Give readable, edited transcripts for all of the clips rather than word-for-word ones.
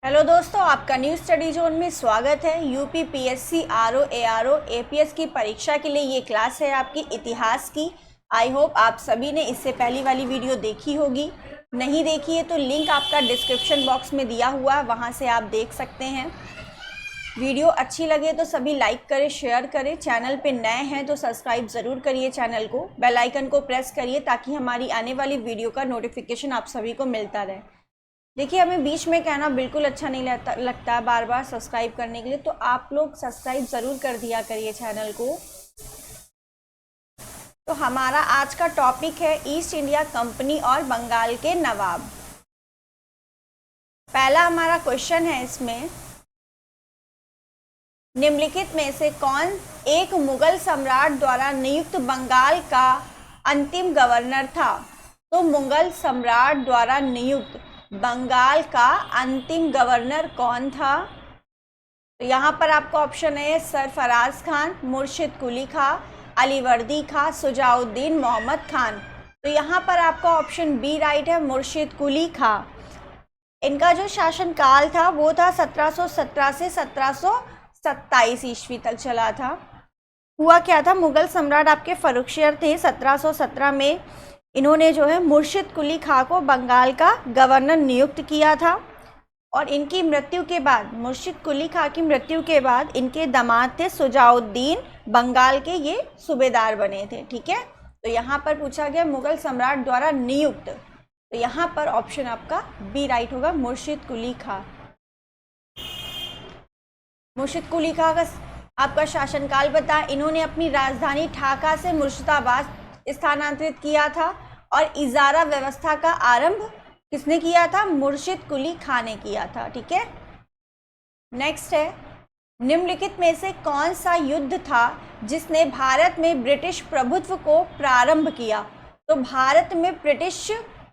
Hello दोस्तों, आपका new study zone में स्वागत है। UP PSC RO ARO APS की परीक्षा के लिए ये क्लास है आपकी इतिहास की। आई होप आप सभी ने इससे पहली वाली वीडियो देखी होगी। नहीं देखी है तो लिंक आपका डिस्क्रिप्शन बॉक्स में दिया हुआ है, वहाँ से आप देख सकते हैं। वीडियो अच्छी लगे तो सभी लाइक करें, शेयर करें। चैनल पे नए हैं तो सब्सक्राइब ज़रूर करिए चैनल को, बेल आइकन को प्रेस करिए ताकि हमारी आने वाली वीडियो का नोटिफिकेशन आप सभी को मिलता रहे। देखिए, हमें बीच में कहना बिल्कुल अच्छा नहीं लगता है बार बार सब्सक्राइब करने के लिए, तो आप लोग सब्सक्राइब ज़रूर कर दिया करिए चैनल को। तो हमारा आज का टॉपिक है ईस्ट इंडिया कंपनी और बंगाल के नवाब। पहला हमारा क्वेश्चन है इसमें, निम्नलिखित में से कौन एक मुगल सम्राट द्वारा नियुक्त बंगाल का अंतिम गवर्नर था? तो मुगल सम्राट द्वारा नियुक्त बंगाल का अंतिम गवर्नर कौन था? तो यहाँ पर आपका ऑप्शन है सरफराज खान, मुर्शिद कुली खां, अलीवर्दी खां, सुजाउद्दीन मोहम्मद खान। तो यहाँ पर आपका ऑप्शन बी राइट है, मुर्शिद कुली खां। इनका जो शासनकाल था वो था 1717 से 1727 ईस्वी तक चला था। हुआ क्या था, मुगल सम्राट आपके फर्रुखशियर थे। 1717 में इन्होंने जो है मुर्शिद कुली खां को बंगाल का गवर्नर नियुक्त किया था, और इनकी मृत्यु के बाद, मुर्शिद कुली खां की मृत्यु के बाद इनके दामाद थे सुजाउद्दीन, बंगाल के ये सूबेदार बने थे। ठीक है, तो यहाँ पर पूछा गया मुगल सम्राट द्वारा नियुक्त, तो यहाँ पर ऑप्शन आपका बी राइट होगा, मुर्शिद कुली खां। मुर्शिद कुली खां का आपका शासनकाल बता, इन्होंने अपनी राजधानी ढाका से मुर्शिदाबाद स्थानांतरित किया था, और इजारा व्यवस्था का आरंभ किसने किया था? मुर्शिद कुली खां ने किया था। ठीक है, नेक्स्ट है, निम्नलिखित में से कौन सा युद्ध था जिसने भारत में ब्रिटिश प्रभुत्व को प्रारंभ किया? तो भारत में ब्रिटिश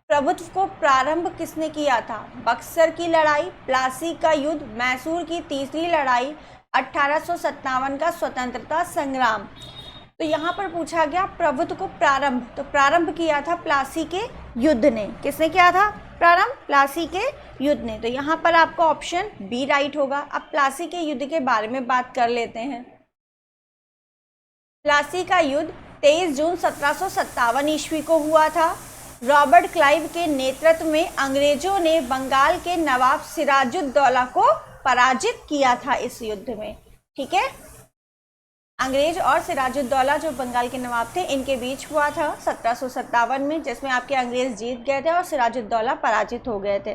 प्रभुत्व को प्रारंभ किसने किया था? बक्सर की लड़ाई, प्लासी का युद्ध, मैसूर की तीसरी लड़ाई, 1857 का स्वतंत्रता संग्राम। तो यहाँ पर पूछा गया प्रभुत्व को प्रारंभ, तो प्रारंभ किया था प्लासी के युद्ध ने। किसने किया था प्रारंभ? प्लासी के युद्ध ने। तो यहाँ पर आपका ऑप्शन बी राइट होगा। अब प्लासी के युद्ध के बारे में बात कर लेते हैं। प्लासी का युद्ध 23 जून 1757 ईस्वी को हुआ था। रॉबर्ट क्लाइव के नेतृत्व में अंग्रेजों ने बंगाल के नवाब सिराजुद्दौला को पराजित किया था इस युद्ध में। ठीक है, अंग्रेज और सिराजुद्दौला जो बंगाल के नवाब थे, इनके बीच हुआ था 1757 में, जिसमें आपके अंग्रेज जीत गए थे और सिराजुद्दौला पराजित हो गए थे।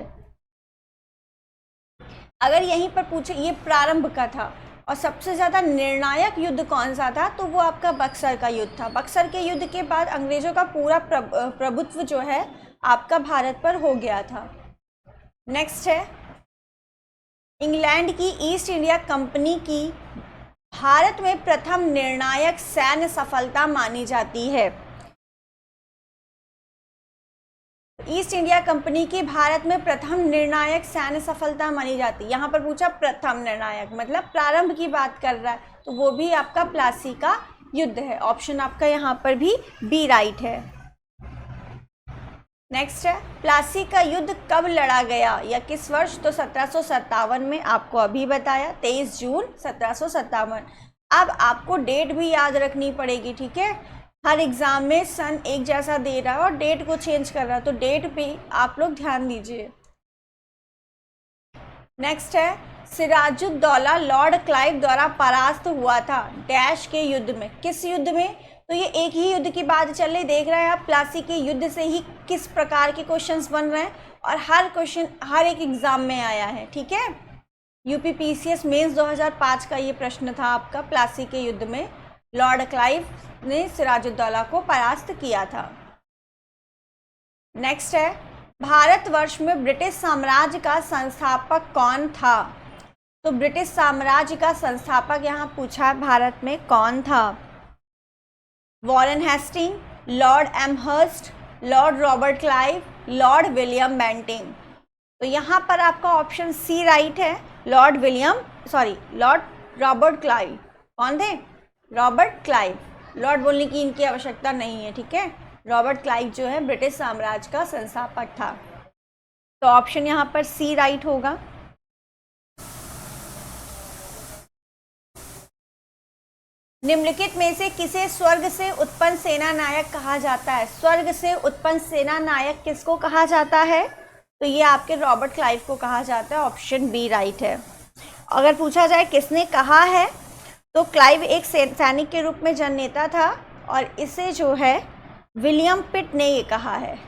अगर यहीं पर पूछे ये प्रारंभ का था और सबसे ज़्यादा निर्णायक युद्ध कौन सा था, तो वो आपका बक्सर का युद्ध था। बक्सर के युद्ध के बाद अंग्रेजों का पूरा प्रभुत्व जो है आपका भारत पर हो गया था। नेक्स्ट है, इंग्लैंड की ईस्ट इंडिया कंपनी की भारत में प्रथम निर्णायक सैन्य सफलता मानी जाती है। ईस्ट इंडिया कंपनी की भारत में प्रथम निर्णायक सैन्य सफलता मानी जाती है। यहाँ पर पूछा प्रथम निर्णायक, मतलब प्रारंभ की बात कर रहा है, तो वो भी आपका प्लासी का युद्ध है। ऑप्शन आपका यहाँ पर भी बी राइट है। नेक्स्ट है, प्लासी का युद्ध कब लड़ा गया या किस वर्ष? तो 1757 में, आपको अभी बताया 23 जून 1757। अब आपको डेट भी याद रखनी पड़ेगी। ठीक है, हर एग्जाम में सन एक जैसा दे रहा है और डेट को चेंज कर रहा है, तो डेट पे आप लोग ध्यान दीजिए। नेक्स्ट है, सिराजुद्दौला लॉर्ड क्लाइव द्वारा परास्त हुआ था डैश के युद्ध में। किस युद्ध में? तो ये एक ही युद्ध की बात चल रही, देख रहे हैं आप प्लासी के युद्ध से ही किस प्रकार के क्वेश्चंस बन रहे हैं, और हर क्वेश्चन हर एक एग्जाम में आया है। ठीक है, यूपी पीसीएस मेंस 2005 का ये प्रश्न था आपका, प्लासी के युद्ध में लॉर्ड क्लाइव ने सिराजुद्दौला को परास्त किया था। नेक्स्ट है, भारतवर्ष में ब्रिटिश साम्राज्य का संस्थापक कौन था? तो ब्रिटिश साम्राज्य का संस्थापक यहाँ पूछा है भारत में कौन था? Warren Hastings, Lord Amherst, Lord Robert Clive, Lord William Bentinck. तो यहाँ पर आपका ऑप्शन सी राइट है, लॉर्ड रॉबर्ट क्लाइव। कौन थे? Robert Clive. लॉर्ड बोलने की इनकी आवश्यकता नहीं है। ठीक है, रॉबर्ट क्लाइव जो है ब्रिटिश साम्राज्य का संस्थापक था। तो ऑप्शन यहाँ पर सी राइट होगा। निम्नलिखित में से किसे स्वर्ग से उत्पन्न सेना नायक कहा जाता है? स्वर्ग से उत्पन्न सेना नायक किसको कहा जाता है? तो ये आपके रॉबर्ट क्लाइव को कहा जाता है। ऑप्शन बी राइट है। अगर पूछा जाए किसने कहा है, तो क्लाइव एक सैनिक के रूप में जननेता था और इसे जो है विलियम पिट ने ये कहा है।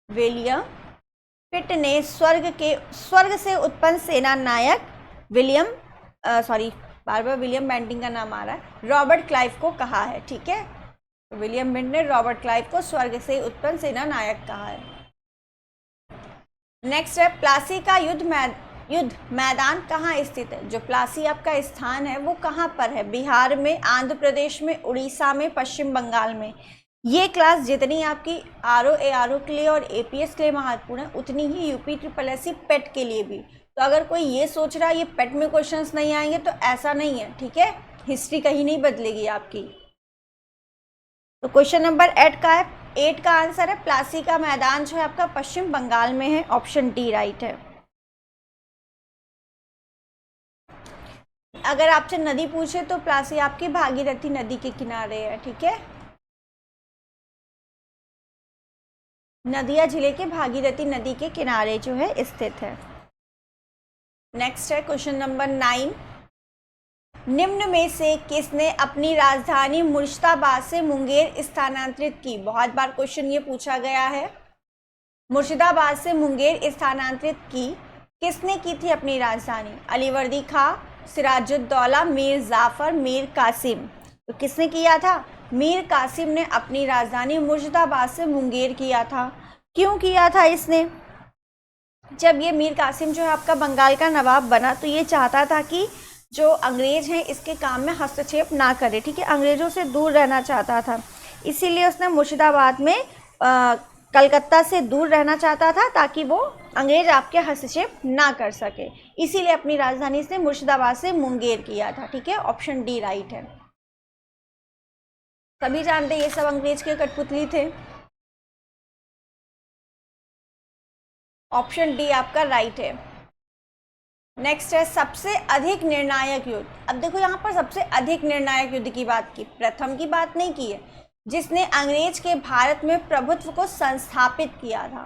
विलियम पिट ने स्वर्ग से उत्पन्न सेना नायक बार बार विलियम बेंटिंग का नाम आ रहा है, रॉबर्ट क्लाइव को कहा है। ठीक है, तो विलियम बेंट ने रॉबर्ट क्लाइव को स्वर्ग से उत्पन्न सेना नायक कहा है। नेक्स्ट है, प्लासी का युद्ध मैदान कहाँ स्थित है? जो प्लासी आपका स्थान है वो कहाँ पर है? बिहार में, आंध्र प्रदेश में, उड़ीसा में, पश्चिम बंगाल में। ये क्लास जितनी आपकी आरओ एआरओ के लिए और एपीएस के लिए महत्वपूर्ण है, उतनी ही यूपी SSSC पेट के लिए भी। तो अगर कोई ये सोच रहा है ये पेट में क्वेश्चंस नहीं आएंगे, तो ऐसा नहीं है। ठीक है, हिस्ट्री कहीं नहीं बदलेगी आपकी। तो क्वेश्चन नंबर 8 का आंसर है प्लासी का मैदान जो है आपका पश्चिम बंगाल में है। ऑप्शन डी राइट है। अगर आपसे नदी पूछे तो प्लासी आपकी भागीरथी नदी के किनारे है। ठीक है, नदिया जिले के भागीरथी नदी के किनारे जो है स्थित है। नेक्स्ट है क्वेश्चन नंबर 9, निम्न में से किसने अपनी राजधानी मुर्शिदाबाद से मुंगेर स्थानांतरित की? बहुत बार क्वेश्चन ये पूछा गया है। मुर्शिदाबाद से मुंगेर स्थानांतरित किसने की थी अपनी राजधानी? अलीवर्दी खां, सिराजुद्दौला, मीर जाफर, मीर कासिम। तो किसने किया था? मीर कासिम ने अपनी राजधानी मुर्शिदाबाद से मुंगेर किया था। क्यों किया था इसने? जब ये मीर कासिम जो है आपका बंगाल का नवाब बना, तो ये चाहता था कि जो अंग्रेज हैं इसके काम में हस्तक्षेप ना करे। ठीक है, अंग्रेजों से दूर रहना चाहता था, इसीलिए उसने मुर्शिदाबाद में कलकत्ता से दूर रहना चाहता था, ताकि वो अंग्रेज आपके हस्तक्षेप ना कर सके। इसीलिए अपनी राजधानी से मुर्शिदाबाद से मुंगेर किया था। ठीक है, ऑप्शन डी राइट है। सभी जानते ये सब अंग्रेज के कठपुतली थे। ऑप्शन डी आपका राइट है। नेक्स्ट है, सबसे अधिक निर्णायक युद्ध। अब देखो यहाँ पर सबसे अधिक निर्णायक युद्ध की बात की, प्रथम की बात नहीं की है। जिसने अंग्रेज के भारत में प्रभुत्व को संस्थापित किया था,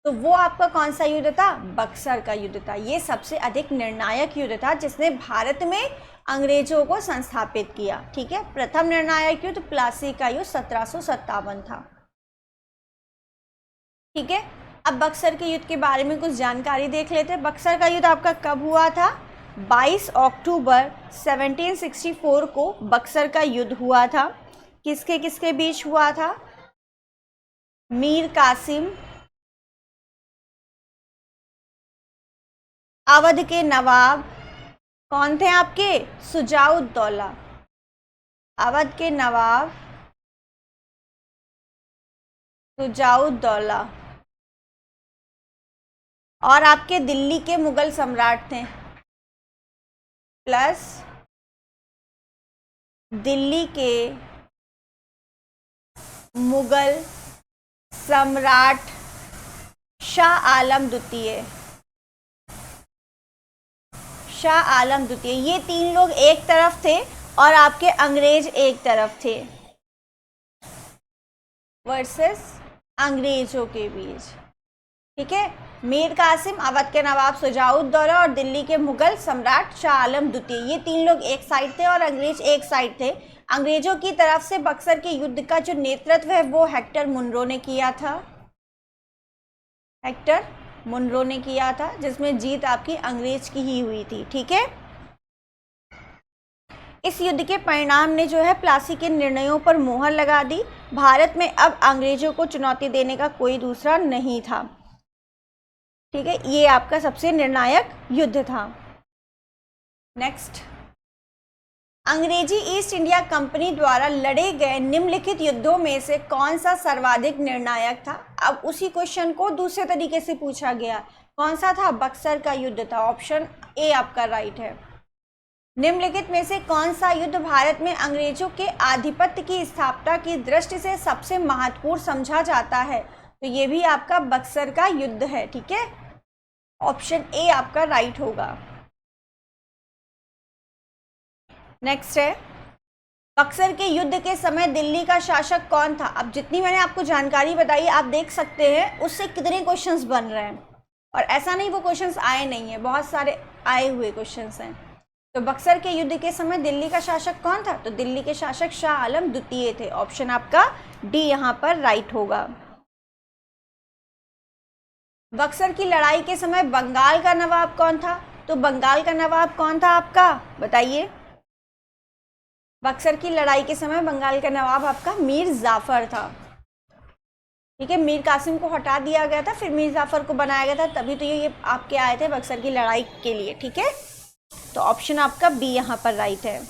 तो वो आपका कौन सा युद्ध था? बक्सर का युद्ध था। ये सबसे अधिक निर्णायक युद्ध था जिसने भारत में अंग्रेजों को संस्थापित किया। ठीक है, प्रथम निर्णायक युद्ध प्लासी का युद्ध 1757 था। ठीक है, अब बक्सर के युद्ध के बारे में कुछ जानकारी देख लेते हैं। बक्सर का युद्ध आपका कब हुआ था? 22 अक्टूबर 1764 को बक्सर का युद्ध हुआ था। किसके किसके बीच हुआ था? मीर कासिम, अवध के नवाब कौन थे आपके? सुजाउद्दौला। अवध के नवाब सुजाउद्दौला और आपके दिल्ली के मुगल सम्राट थे, प्लस दिल्ली के मुगल सम्राट शाह आलम द्वितीय। शाह आलम द्वितीय, ये तीन लोग एक तरफ थे और आपके अंग्रेज एक तरफ थे, वर्सेस अंग्रेजों के बीच। ठीक है, मीर कासिम, अवध के नवाब सुजाउद्दौला और दिल्ली के मुगल सम्राट शाह आलम द्वितीय, ये तीन लोग एक साइड थे और अंग्रेज एक साइड थे। अंग्रेजों की तरफ से बक्सर के युद्ध का जो नेतृत्व है वो हेक्टर मुनरो ने किया था। हेक्टर मुनरो ने किया था, जिसमें जीत आपकी अंग्रेज की ही हुई थी। ठीक है, इस युद्ध के परिणाम ने जो है प्लासी के निर्णयों पर मोहर लगा दी। भारत में अब अंग्रेजों को चुनौती देने का कोई दूसरा नहीं था। ठीक है, ये आपका सबसे निर्णायक युद्ध था। नेक्स्ट, अंग्रेजी ईस्ट इंडिया कंपनी द्वारा लड़े गए निम्नलिखित युद्धों में से कौन सा सर्वाधिक निर्णायक था? अब उसी क्वेश्चन को दूसरे तरीके से पूछा गया, कौन सा था? बक्सर का युद्ध था। ऑप्शन ए आपका राइट है। निम्नलिखित में से कौन सा युद्ध भारत में अंग्रेजों के आधिपत्य की स्थापना की दृष्टि से सबसे महत्वपूर्ण समझा जाता है? तो ये भी आपका बक्सर का युद्ध है। ठीक है, ऑप्शन ए आपका राइट होगा। नेक्स्ट है, बक्सर के युद्ध के समय दिल्ली का शासक कौन था? अब जितनी मैंने आपको जानकारी बताई आप देख सकते हैं उससे कितने क्वेश्चंस बन रहे हैं, और ऐसा नहीं वो क्वेश्चंस आए नहीं है, बहुत सारे आए हुए क्वेश्चंस हैं। तो बक्सर के युद्ध के समय दिल्ली का शासक कौन था? तो दिल्ली के शासक शाह आलम द्वितीय थे। ऑप्शन आपका डी यहाँ पर राइट होगा। बक्सर की लड़ाई के समय बंगाल का नवाब कौन था? तो बंगाल का नवाब कौन था आपका, बताइए। बक्सर की लड़ाई के समय बंगाल का नवाब आपका मीर जाफर था। ठीक है, मीर कासिम को हटा दिया गया था, फिर मीर जाफर को बनाया गया था, तभी तो ये आपके आए थे बक्सर की लड़ाई के लिए। ठीक है, तो ऑप्शन आपका बी यहाँ पर राइट है।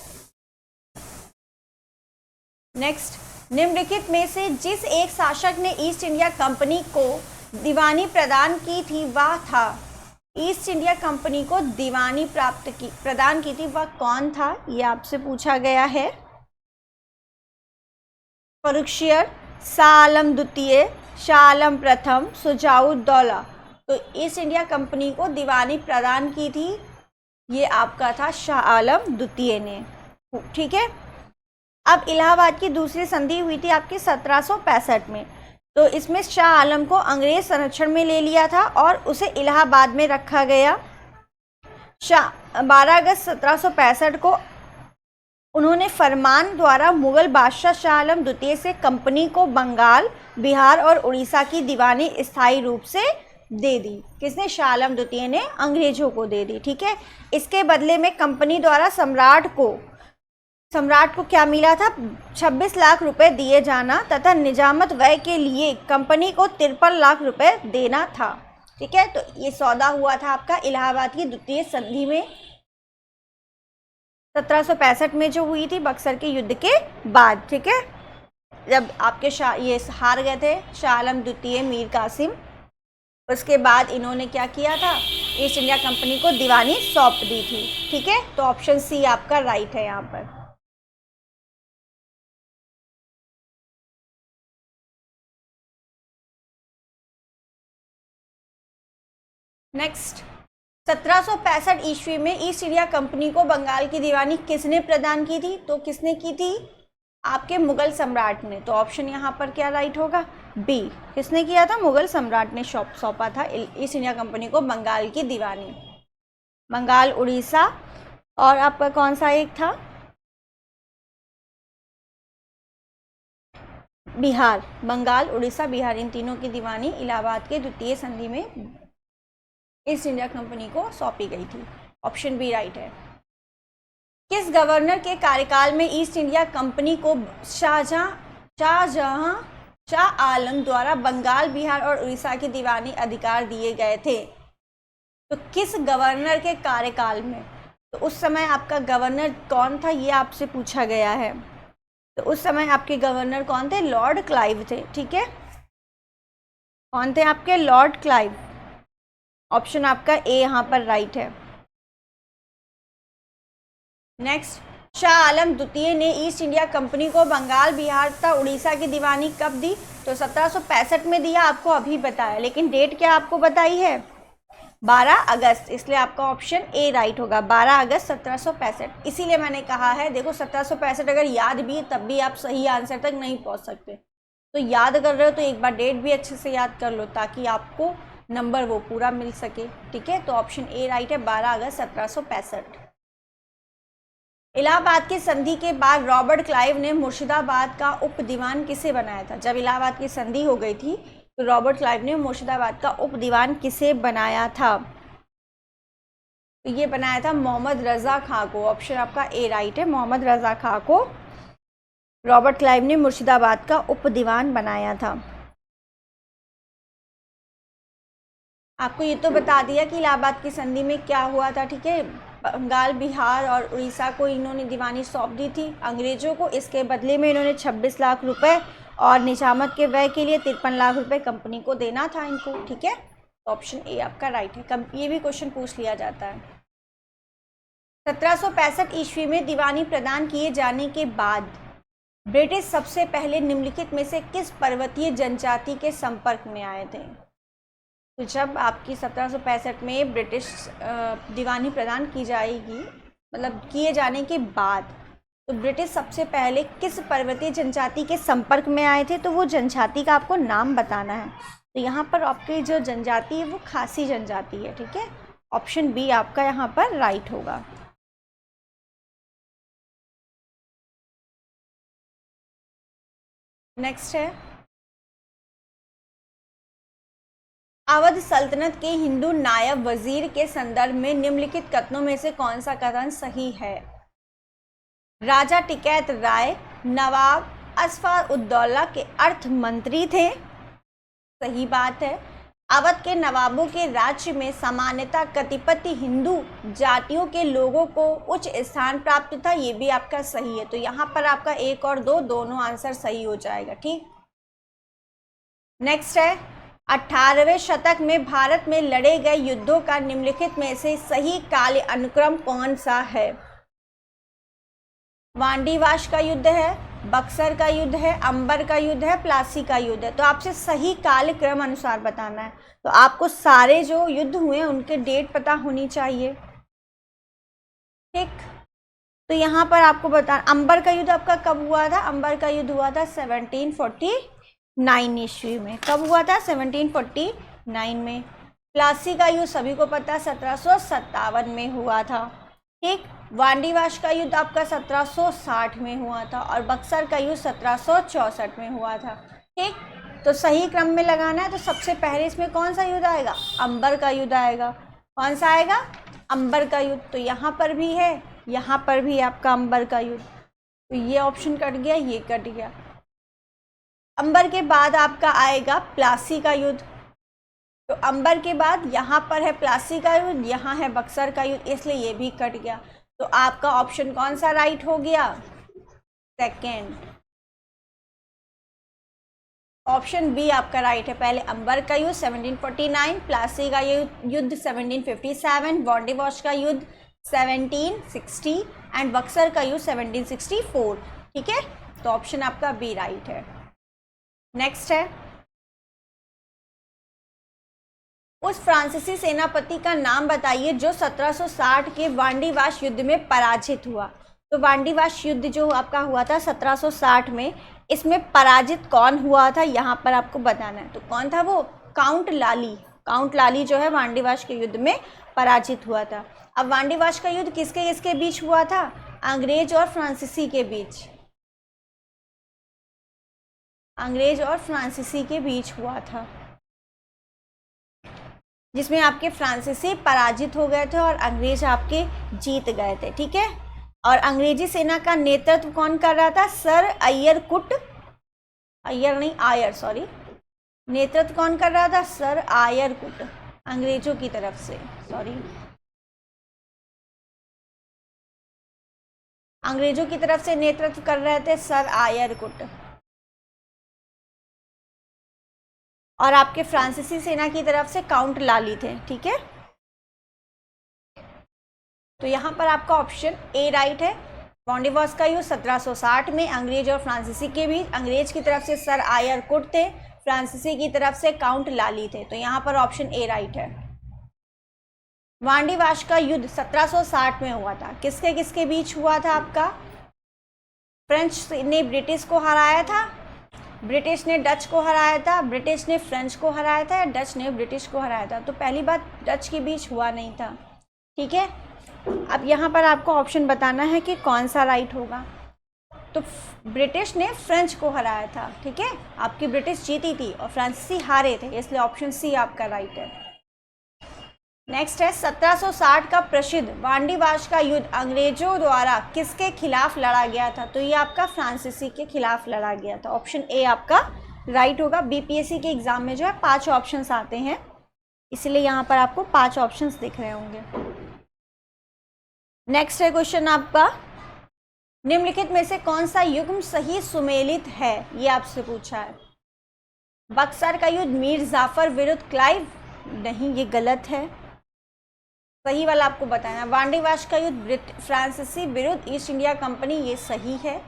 नेक्स्ट, निम्नलिखित में से जिस एक शासक ने ईस्ट इंडिया कंपनी को दीवानी प्रदान की थी वह था? ईस्ट इंडिया कंपनी को दीवानी प्रदान की थी वह कौन था? ये आपसे पूछा गया है। फर्रुखशियर, शाह आलम द्वितीय, शाह आलम प्रथम, शुजाउद्दौला। तो ईस्ट इंडिया कंपनी को दीवानी प्रदान की थी, ये आपका था शाह आलम द्वितीय ने। ठीक है, अब इलाहाबाद की दूसरी संधि हुई थी आपकी 1765 में। तो इसमें शाह आलम को अंग्रेज संरक्षण में ले लिया था और उसे इलाहाबाद में रखा गया। 12 अगस्त 1765 को उन्होंने फरमान द्वारा मुगल बादशाह शाह आलम द्वितीय से कंपनी को बंगाल, बिहार और उड़ीसा की दीवानी स्थायी रूप से दे दी। किसने? शाह आलम द्वितीय ने अंग्रेजों को दे दी। ठीक है, इसके बदले में कंपनी द्वारा सम्राट को क्या मिला था? 26 लाख रुपए दिए जाना तथा निजामत व्यय के लिए कंपनी को 53 लाख रुपए देना था। ठीक है, तो ये सौदा हुआ था आपका इलाहाबाद की द्वितीय संधि में 1765 में जो हुई थी बक्सर के युद्ध के बाद। ठीक है, जब आपके ये हार गए थे शाह आलम द्वितीय, मीर कासिम, उसके बाद इन्होंने क्या किया था? ईस्ट इंडिया कंपनी को दीवानी सौंप दी थी। ठीक है, तो ऑप्शन सी आपका राइट है यहाँ पर। नेक्स्ट, 1765 ईस्वी में ईस्ट इंडिया कंपनी को बंगाल की दीवानी किसने प्रदान की थी? तो किसने की थी? आपके मुगल सम्राट ने। तो ऑप्शन यहाँ पर क्या राइट होगा? बी। किसने किया था? मुगल सम्राट ने सौंपा था ईस्ट इंडिया कंपनी को बंगाल की दीवानी। बंगाल, उड़ीसा और आपका कौन सा एक था? बिहार। बंगाल, उड़ीसा, बिहार, इन तीनों की दीवानी इलाहाबाद के द्वितीय संधि में ईस्ट इंडिया कंपनी को सौंपी गई थी। ऑप्शन बी राइट है। किस गवर्नर के कार्यकाल में ईस्ट इंडिया कंपनी को शाह आलम द्वारा बंगाल, बिहार और उड़ीसा की दीवानी अधिकार दिए गए थे? तो किस गवर्नर के कार्यकाल में? तो उस समय आपका गवर्नर कौन था, ये आपसे पूछा गया है। तो उस समय आपके गवर्नर कौन थे? लॉर्ड क्लाइव थे। ठीक है, कौन थे आपके? Lord Clive. ऑप्शन आपका ए यहाँ पर राइट है। नेक्स्ट, शाह आलम द्वितीय ने ईस्ट इंडिया कंपनी को बंगाल, बिहार तथा उड़ीसा की दीवानी कब दी? तो 1765 में दिया, आपको अभी बताया, लेकिन डेट क्या आपको बताई है? 12 अगस्त। इसलिए आपका ऑप्शन ए राइट होगा, 12 अगस्त 1765। इसीलिए मैंने कहा है, देखो 1765 अगर याद भी तब भी आप सही आंसर तक नहीं पहुंच सकते, तो याद कर रहे हो तो एक बार डेट भी अच्छे से याद कर लो ताकि आपको नंबर वो पूरा मिल सके। ठीक है, तो ऑप्शन ए राइट है, 12 अगस्त 1765। इलाहाबाद की संधि के बाद रॉबर्ट क्लाइव ने मुर्शिदाबाद का उप दीवान किसे बनाया था? जब इलाहाबाद की संधि हो गई थी तो रॉबर्ट क्लाइव ने मुर्शिदाबाद का उप दीवान किसे बनाया था? तो ये बनाया था मोहम्मद रजा खां को। ऑप्शन आपका ए राइट है, मोहम्मद रजा खां को रॉबर्ट क्लाइव ने मुर्शिदाबाद का उप दीवान बनाया था। आपको ये तो बता दिया कि इलाहाबाद की संधि में क्या हुआ था। ठीक है, बंगाल, बिहार और उड़ीसा को इन्होंने दीवानी सौंप दी थी अंग्रेजों को। इसके बदले में इन्होंने 26 लाख रुपए और निजामत के व्यय के लिए 53 लाख रुपए कंपनी को देना था इनको। ठीक है, तो ऑप्शन ए आपका राइट है। ये भी क्वेश्चन पूछ लिया जाता है। 1765 ईस्वी में दीवानी प्रदान किए जाने के बाद ब्रिटिश सबसे पहले निम्नलिखित में से किस पर्वतीय जनजाति के संपर्क में आए थे? तो जब आपकी 1765 में ब्रिटिश दीवानी प्रदान की जाएगी, मतलब किए जाने के बाद तो ब्रिटिश सबसे पहले किस पर्वतीय जनजाति के संपर्क में आए थे, तो वो जनजाति का आपको नाम बताना है। तो यहाँ पर आपकी जो जनजाति है वो खासी जनजाति है, ठीक है। ऑप्शन बी आपका यहाँ पर राइट होगा। नेक्स्ट है, अवध सल्तनत के हिंदू नायब वजीर के संदर्भ में निम्नलिखित कथनों में से कौन सा कथन सही है? राजा टिकैत राय नवाब असफाउद्दौला के अर्थ मंत्री थे, सही बात है। अवध के नवाबों के राज्य में सामान्यतः कतिपय हिंदू जातियों के लोगों को उच्च स्थान प्राप्त था, ये भी आपका सही है। तो यहाँ पर आपका 1 और 2 दोनों आंसर सही हो जाएगा, ठीक। नेक्स्ट है, 18वें शतक में भारत में लड़े गए युद्धों का निम्नलिखित में से सही काल अनुक्रम कौन सा है? वांडीवाश का युद्ध है, बक्सर का युद्ध है, अंबर का युद्ध है, प्लासी का युद्ध है। तो आपसे सही कालक्रम अनुसार बताना है। तो आपको सारे जो युद्ध हुए हैं उनके डेट पता होनी चाहिए, ठीक। तो यहाँ पर आपको बता, अंबर का युद्ध आपका कब हुआ था? अंबर का युद्ध हुआ था 1749 ईस्वी में। कब हुआ था? 1749 में। प्लासी का युद्ध सभी को पता है 1757 में हुआ था, ठीक। वांडीवाश का युद्ध आपका 1760 में हुआ था और बक्सर का युद्ध 1764 में हुआ था, ठीक। तो सही क्रम में लगाना है। तो सबसे पहले इसमें कौन सा युद्ध आएगा? अंबर का युद्ध आएगा। कौन सा आएगा? अंबर का युद्ध। तो यहाँ पर भी है, यहाँ पर भी आपका अंबर का युद्ध। तो ये ऑप्शन कट गया, ये कट गया। अंबर के बाद आपका आएगा प्लासी का युद्ध। तो अंबर के बाद यहाँ पर है प्लासी का युद्ध, यहाँ है बक्सर का युद्ध, इसलिए ये भी कट गया। तो आपका ऑप्शन कौन सा राइट हो गया? सेकेंड, ऑप्शन बी आपका राइट है। पहले अंबर का युद्ध 1749, प्लासी का युद्ध 1757, वांडीवाश का युद्ध 1760 एंड बक्सर का युद्ध 1764, ठीक है। तो ऑप्शन आपका बी राइट है। नेक्स्ट है, उस फ्रांसीसी सेनापति का नाम बताइए जो 1760 के वांडीवाश युद्ध में पराजित हुआ। तो वांडीवाश युद्ध जो आपका हुआ था 1760 में, इसमें पराजित कौन हुआ था यहाँ पर आपको बताना है। तो कौन था वो? काउंट लाली। काउंट लाली जो है वांडीवाश के युद्ध में पराजित हुआ था। अब वांडीवाश का युद्ध किसके किसके बीच हुआ था? अंग्रेज और फ्रांसीसी के बीच। अंग्रेज और फ्रांसीसी के बीच हुआ था, जिसमें आपके फ्रांसीसी पराजित हो गए थे और अंग्रेज आपके जीत गए थे, ठीक है। और अंग्रेजी सेना का नेतृत्व कौन कर रहा था? सर आयर कुट, आयर सॉरी, नेतृत्व कौन कर रहा था? सर आयर कुट, अंग्रेजों की तरफ से, सॉरी, अंग्रेजों की तरफ से नेतृत्व कर रहे थे सर आयर कुट। और आपके फ्रांसीसी सेना की तरफ से काउंट लाली थे, ठीक है। तो यहाँ पर आपका ऑप्शन ए राइट है। वांडीवाश का युद्ध 1760 में अंग्रेज और फ्रांसीसी के बीच, अंग्रेज की तरफ से सर आयर कुट थे, फ्रांसीसी की तरफ से काउंट लाली थे। तो यहाँ पर ऑप्शन ए राइट है। वांडीवाश का युद्ध 1760 में हुआ था, किसके किसके बीच हुआ था आपका? फ्रेंच ने ब्रिटिश को हराया था, ब्रिटिश ने डच को हराया था, ब्रिटिश ने फ्रेंच को हराया था, या डच ने ब्रिटिश को हराया था। तो पहली बात, डच के बीच हुआ नहीं था, ठीक है। अब यहाँ पर आपको ऑप्शन बताना है कि कौन सा राइट होगा। तो ब्रिटिश ने फ्रेंच को हराया था, ठीक है, आपकी ब्रिटिश जीती थी और फ्रांसीसी हारे थे, इसलिए ऑप्शन सी आपका राइट है। नेक्स्ट है, 1760 का प्रसिद्ध वांडीवाश का युद्ध अंग्रेजों द्वारा किसके खिलाफ लड़ा गया था? तो ये आपका फ्रांसीसी के खिलाफ लड़ा गया था। ऑप्शन ए आपका राइट होगा। बीपीएससी के एग्जाम में जो है 5 ऑप्शंस आते हैं, इसलिए यहाँ पर आपको 5 ऑप्शंस दिख रहे होंगे। नेक्स्ट है क्वेश्चन आपका, निम्नलिखित में से कौन सा युग्म सही सुमेलित है? ये आपसे पूछा है। बक्सर का युद्ध मीर जाफर विरुद्ध क्लाइव, नहीं, ये गलत है, सही वाला आपको बताना। वांडीवाश का युद्ध फ्रांसीसी विरुद्ध ईस्ट इंडिया कंपनी, ये सही है।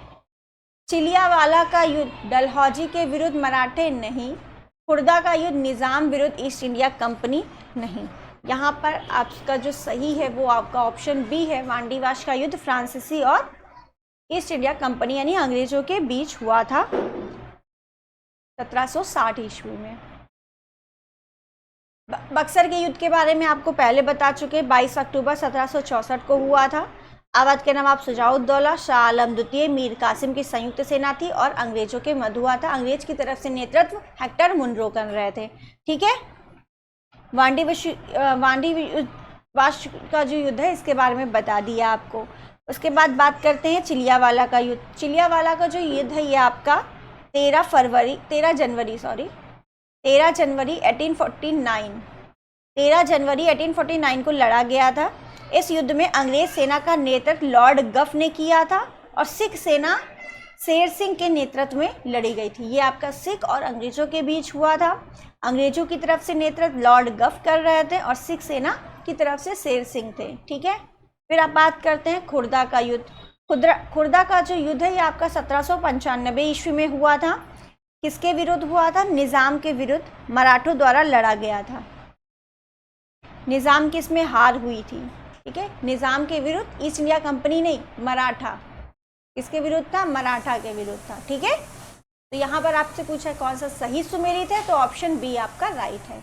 चिलियावाला का युद्ध डलहौजी के विरुद्ध मराठे, नहीं। खुर्दा का युद्ध निज़ाम विरुद्ध ईस्ट इंडिया कंपनी, नहीं। यहाँ पर आपका जो सही है वो आपका ऑप्शन बी है, वांडीवाश का युद्ध फ्रांसीसी और ईस्ट इंडिया कंपनी यानी अंग्रेजों के बीच हुआ था 1760 ईस्वी में। बक्सर के युद्ध के बारे में आपको पहले बता चुके, 22 अक्टूबर 1764 को हुआ था। अवध के नवाब शुजाउद्दौला, शाह आलम द्वितीय, मीर कासिम की संयुक्त सेना थी और अंग्रेजों के मध्य हुआ था। अंग्रेज की तरफ से नेतृत्व हेक्टर मुनरो कर रहे थे। ठीक है, वांडी वाश का जो युद्ध है इसके बारे में बता दिया आपको। उसके बाद बात करते हैं चिलियावाला का युद्ध। चिलियावाला का जो युद्ध है ये आपका 13 जनवरी 1849 को लड़ा गया था। इस युद्ध में अंग्रेज सेना का नेतृत्व लॉर्ड गफ ने किया था और सिख सेना शेर सिंह के नेतृत्व में लड़ी गई थी। ये आपका सिख और अंग्रेजों के बीच हुआ था। अंग्रेजों की तरफ से नेतृत्व लॉर्ड गफ कर रहे थे और सिख सेना की तरफ से शेर सिंह थे। ठीक है, फिर आप बात करते हैं खुर्दा का युद्ध। खुर्दा का जो युद्ध है ये आपका 1795 ईस्वी में हुआ था। किसके विरुद्ध हुआ था? निज़ाम के विरुद्ध मराठों द्वारा लड़ा गया था। निज़ाम की इसमें हार हुई थी। ठीक है, निज़ाम के विरुद्ध, ईस्ट इंडिया कंपनी नहीं, मराठा। किसके विरुद्ध था? मराठा के विरुद्ध था। ठीक है, तो यहाँ पर आपसे पूछा कौन सा सही सुमेलित है, तो ऑप्शन बी आपका राइट है।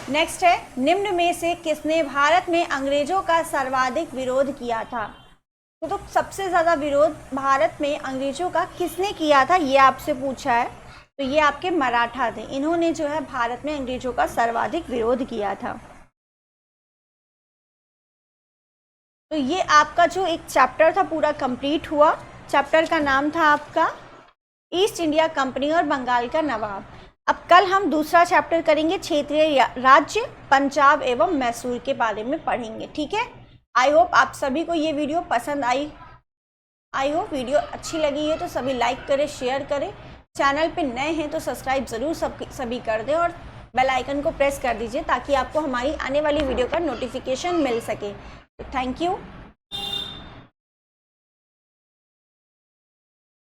नेक्स्ट है, निम्न में से किसने भारत में अंग्रेजों का सर्वाधिक विरोध किया था? तो सबसे ज़्यादा विरोध भारत में अंग्रेजों का किसने किया था, ये आपसे पूछा है। तो ये आपके मराठा थे। इन्होंने जो है भारत में अंग्रेजों का सर्वाधिक विरोध किया था। तो ये आपका जो एक चैप्टर था पूरा कंप्लीट हुआ। चैप्टर का नाम था आपका ईस्ट इंडिया कंपनी और बंगाल का नवाब। अब कल हम दूसरा चैप्टर करेंगे, क्षेत्रीय राज्य पंजाब एवं मैसूर के बारे में पढ़ेंगे। ठीक है, आई होप आप सभी को ये वीडियो पसंद आई होप वीडियो अच्छी लगी है तो सभी लाइक करें, शेयर करें। चैनल पे नए हैं तो सब्सक्राइब ज़रूर सभी कर दें और बेल आइकन को प्रेस कर दीजिए ताकि आपको हमारी आने वाली वीडियो का नोटिफिकेशन मिल सके। Thank you.